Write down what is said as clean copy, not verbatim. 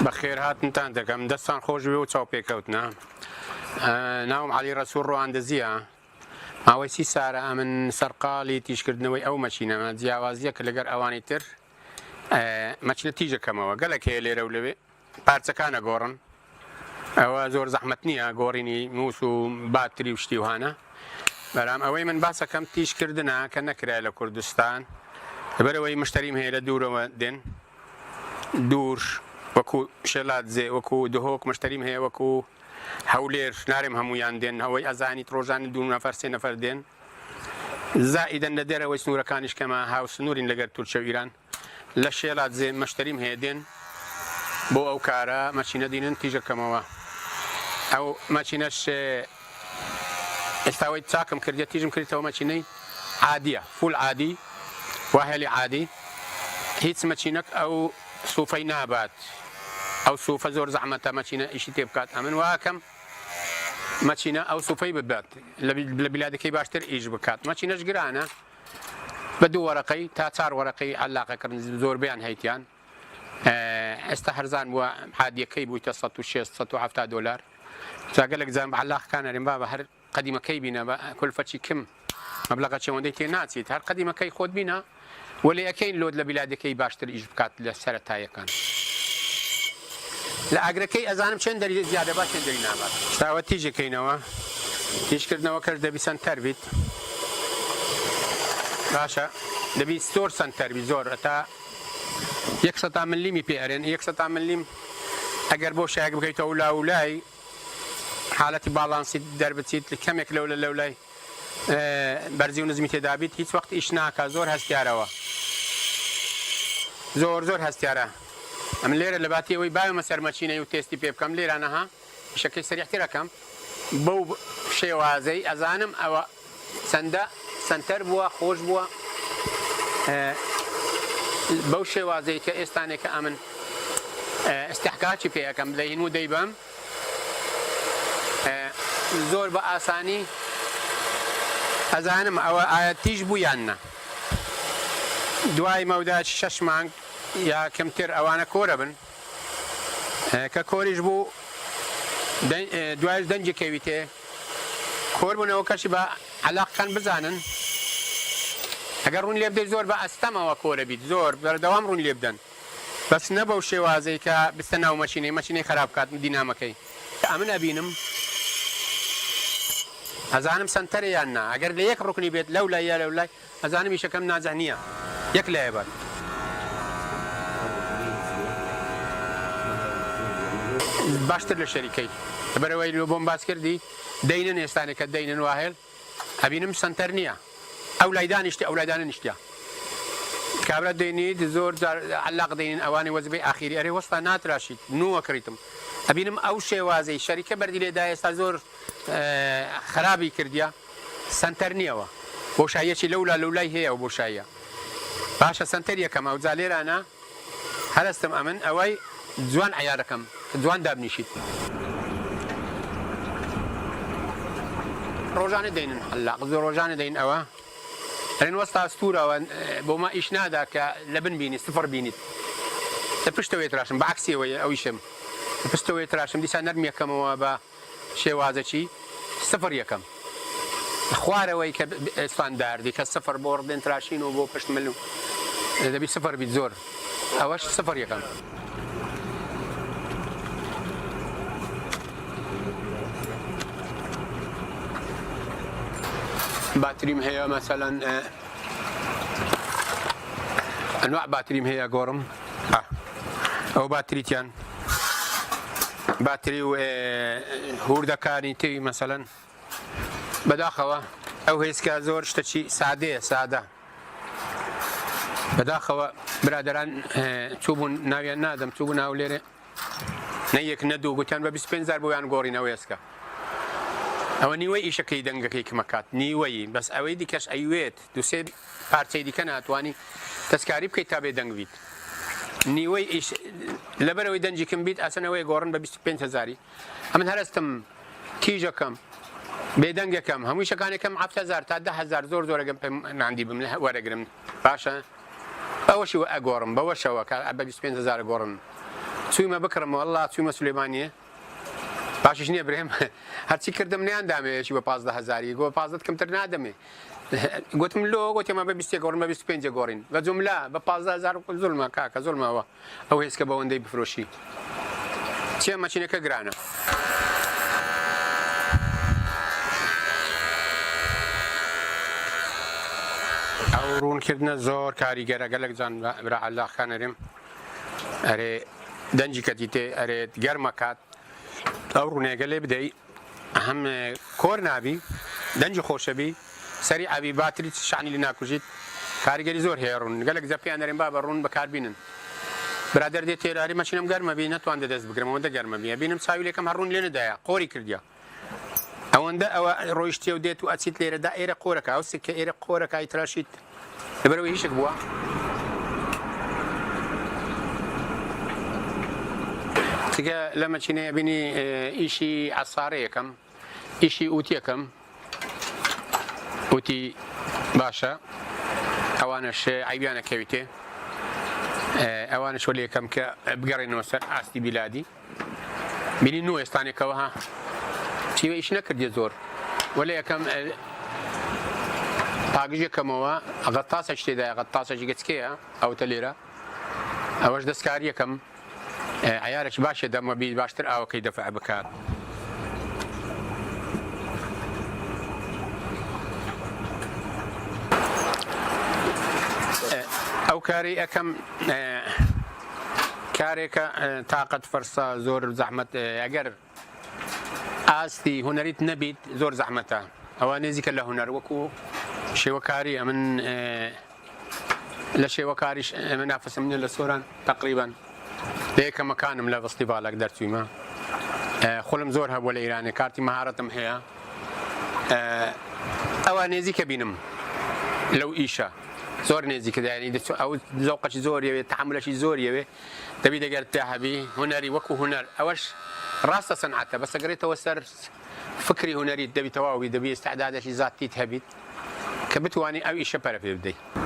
بەخێر هاتنتان دەکەم دەستان خۆش بێ و چاو پێکەوتنە. ناوم علی ڕەسوول ڕەواندەزیە. ماوەی 30 ساڵە من سەرقاڵی تیژکردنەوەی ئەو مەچینەمە جیاوازیە کە لەگەر ئەوانی تر مەچینە تیژەکەمەوە گەلێک هەیە لێرە و لەوێ پارچەکانە گۆڕن. ئەوە زۆر زەحمەت نییە گۆڕینی مووس و باتری و شتی وهانە. بەرام ئەوەی من باسەکەم تیژکردنە کە نەکرای لە کوردستان لەبەرەوەی مشتریم هەیە لە دوورەوە دێن دوور وەکو شێلاتزێ وەکو دهۆک مشتریم هەیە وەکو هەولێر نارێم هەمویان دێن ئەوەی ئەزانی ڕۆژانی 2 نەفەر 3 نەفەر دێن زائیدەن لە دێرەوەی سنوورەکانیش کەمە هاو سنوورین لەگەر تورکیە و ئیران لە شێلاتزێ مشتریم هەیە دێن بۆ ئەو کارە مەچینە دینن تیژەکەمەوە. ئەو مەچینەش ئێستاوەی چاکم کردێ تیژم کردیتەوە مەچینەی عادیە فول عادی واهێلی عادی هیچ مەچینەک ئەو سوفەی نابات ئەو سوفە زۆر زەحمەتە مەچینە ئیشی تێ بکات ئەمن واکەم مەچینە ئەو سوفەی ببات لە بیلادەکەی باشتر ئیش بکات مەچینەش گرانە بە 2 وەرەقەی تا 4 وەرەقەی عەلاقەکردن زۆربیان هەیتیان ئێستا هەرزان بووە عادیەکەی بوویتە 160-170 دۆلار جاگەلێک زان بە عەلاقەکانەرێن با بە هەر قەدیمەکەی بینە بە کولفەتی کم مەبلەغە چەوەندەی تێ ناچیت هەر قەدیمەکەی خۆت بینە وەلی ئەکەین لۆت لە بیلادەکەی باشتر ئیش بکات لە سەرەتایەکان لە ئاگرەکەی ئەزانم چەند دەری زیادە با چەند دەری نابات شتاوە تیژەکەینەوە تیژکردنەوە کەس دەبی سەنتەر بیت باشە دەبی زۆر سەنتەر بی زۆر تا 100 ملیمی پێ ئەرێن 100 ملیم ئەگەر بۆ شایەک بکەیتەوە لاولای حالەتی باڵانسی دەربچیت کەمێک لەو لە لەولای بەرزی و نزمی تێدابیت هیچ وەخت ئیش ناکە زۆر هەستیارەوە زۆر هەستیارە ئەم لێرە لە باتی ئەوەی باوێمە سەرمەچینەی و تێستی پێ بکەم لێرانەها ئیشەکەی سەریعترەکەم بەو شێوازەی ئەزانم ئەوە چەندە سەنتەر بووە خۆش بووە بەو شێوازەی کە ئێستانێکە ئەمن ئستحکاکی پێ یەکەم لە هین و دەیبەم زۆر بە ئاسانی ئەزانم ئەوە ئایا تیژ بوو یان نە دوای مەودای 6 مانگ یا کەمتر ئەوانە کۆرە بن کە کۆریش بوو دوایش دەنجێکەوی تێ کۆر بوونەوە کەشی بە عەلاقەکان بزانن ئەگەر ڕوون لێ بدەیت زۆر بە ئەستەمەوە کۆرە بیت زۆر بەردەوام ڕوون لێ بدەن بەس نە بەو شێوازەی کە بستە ناو مەچینەی خراپ بکات دینامەکەی ئەمن ئەبینم ئەزانم سەنتەرە یان نا ئەگەر لە یەک ڕوکنی بێت لەو لای یا لەو لای ئەزانم ئیشەکەم ناجح نییە یەک لایە بات باشتر لە شەریکەی لەبەرەوەی لە بۆم باس کردی دەینن ئێستانێکە دەینن واهێل ئەبینم سەنتەر نییە ئەو لای دانیشتی ئەو لای دانیشتە کابرا دەینیت زۆر عەلاق دەینن ئەوانی وەزبەی ئاخیری ئەرێ وەستا ناتراشیت نووە کڕیتم ئەبینم ئەو شێوازەی شەریکە بەردی لێدا ئێستا زۆر خراپی کردیە سەنتەر نییەوە بۆشاییەکی لەولای هەیە و بۆشاییە باشە سەنتەر یەکەم ئەو جا لێرانە هەرستم ئەمن ئەوەی جوان عیارەکەم جوان دابنیشیت ڕۆژانە دەینن عەلاق زۆر ڕۆژانە دەین ئەوە ئەرێن وەستا ئەستوورەوە بۆمە ئیش نادا کە لە بن بینیت سفر بینیت لە پشتەوەی تراشم بەعکسیەوەی ئەویشم لە پشتەوەی تراشم دیسان نەرم یەکەمەوە بە شێوازەکی سفر یەکەم خوارەوەی کە ئێستانداردی کە سفر بۆ ڕدێن تراشین و بۆ پشت مل دەبی سفر بیت زۆر ئەوەش سفر یەکەم باتریم هەیە مەسەلەن ئەنواع باتریم هەیە گۆڕم ئەو باتریتیان باتری و هوردەکانی تری مەسەلەن بەداخەوە ئەو هێزکە زۆر شتەکی سادەیە سادە بەداخەوە برادەران چووبوون ناویان نادەم چووبوو ناو لێرێ نەیەک نەدوو گوتیان بە 25,000 بۆیان گۆڕینەوە هێزکە ئەوە نیوەی ئیشەکەی دەنگەکەی کمەکات نیوەی بەس ئەوەی دیکەش ئەیوێت دوسێ پارچەی دیکە ناتوانی دەستکاری بکەیت تا بێ دەنگ بیت نیوەی ئیش لەبەرەوەی دەنجیکم بیت ئەسەنەوەی گۆڕن بە 25,000 ئەمن هەرستم تیژەکەم بێدەنگەکەم هەمووی شەکانێکم 7,000 تا 10,000 زۆرەگەم پێم ناندی بم وەرەگرم باشە ئەوەشی ئەگۆڕم بەوەشەوە کە بە 25,000 گۆڕن چوویمە بکڕم والله چوومە سولێمانیە باشش نییە برێم هەرچی کردم نیان دامێکی بە 15,000 گۆ 15 کەمتر نادەمێ گوتم لۆ گوتێمە بە 20 گۆڕن بە 25 گۆڕین بە جملا بە 15,000 زۆڵمە کاکە زۆڵمەوە ئەو هێزکە بەوەندەی بفرۆشی چێ مەچینەکە گرانە ئەو ڕوونکردنە زۆر کاریگەرە گەلک جان برا عەلاق خانەرێم ئەرێ دەنجی کە دیتێ ئەرێ گەرمە کات ئەو ڕوونێگە لێ بدەی هەم کۆر نابی دەنجی خۆشەبی سەری ئاوی باتری شانی لێ ناکوژیت کاریگەری زۆر هەیە ڕوون گەلک زەپیان دەرێن با بە ڕوون بەکاربینن برادەر دێت تێراری مەچینەم گەرمە بی نەتوان دەست بگرم ئەوەندە گەرمە بیە بینم چاوی لێکم هەڕوون لێ نەدایە قۆری کردیا ئەوەندە ئەوە ڕۆیشتێ و دێت و ئەچیت لێرەدا ئێرە قۆرەکە ئەو سکە ئێرە قۆرەکەی تراشیت لەبەرەوەی هیچێک بووە تکە لە مەچینەیە بینی ئیشی عەسارەیەکەم ئیشی ئووتیەکەم ئوتی باشە ئەوانش عیبیانە کەویتێ ئەوانش وەلی یەکەم کە بگەڕێنەوە سەر ئاستی بیلادی بینی نوێ ئێستانێکەوە ها چیوە ئیش نەکردێ زۆر وەلی یەکەم پاگژێکەمەوە غەتاسە شتێدایە غەتاسەی گەچکەیە ئەوتە لێرە ئەوەش دەستکاریەکەم عیارێک باشە دەمە بی باشتر ئاوەکەی دەفع بکات ئەو کاری ئەەکەم کارێکە تااقەت فەرسا زۆر زەحمەت ئەگەر ئاستی هوەریت نەبیت زۆر زەحمەتە ئەوە نێزیکە لە هوەر وەکو شێوەکاری ئەمن لە شێوەکاریش ئەمە نافسم منە لە سۆران تقریبان لەیەکە مەکانم لە فستیڤالێک دەرچوویمە خۆلم زۆر هەبووە لە ئیرانی کارتی مەهارەتم هەیە ئەوە نێزیکە بینم لەو ئیشە زۆر نێزیکە دایانی ئەو زەوقەی زۆریەوێت تەحملەشی زۆریەوێ دەبی دەگەر تاهەبی هوەری وەکو هوەر ئەوەش ڕاستە سەنعەتە بەسەگرێتەوە سەر فکری هوەری دەبی تەواوی دەبی ئێستعدادێکی زاتیت هەبیت کە بتوانانی ئەو ئیشە پەرە پێ بدەیت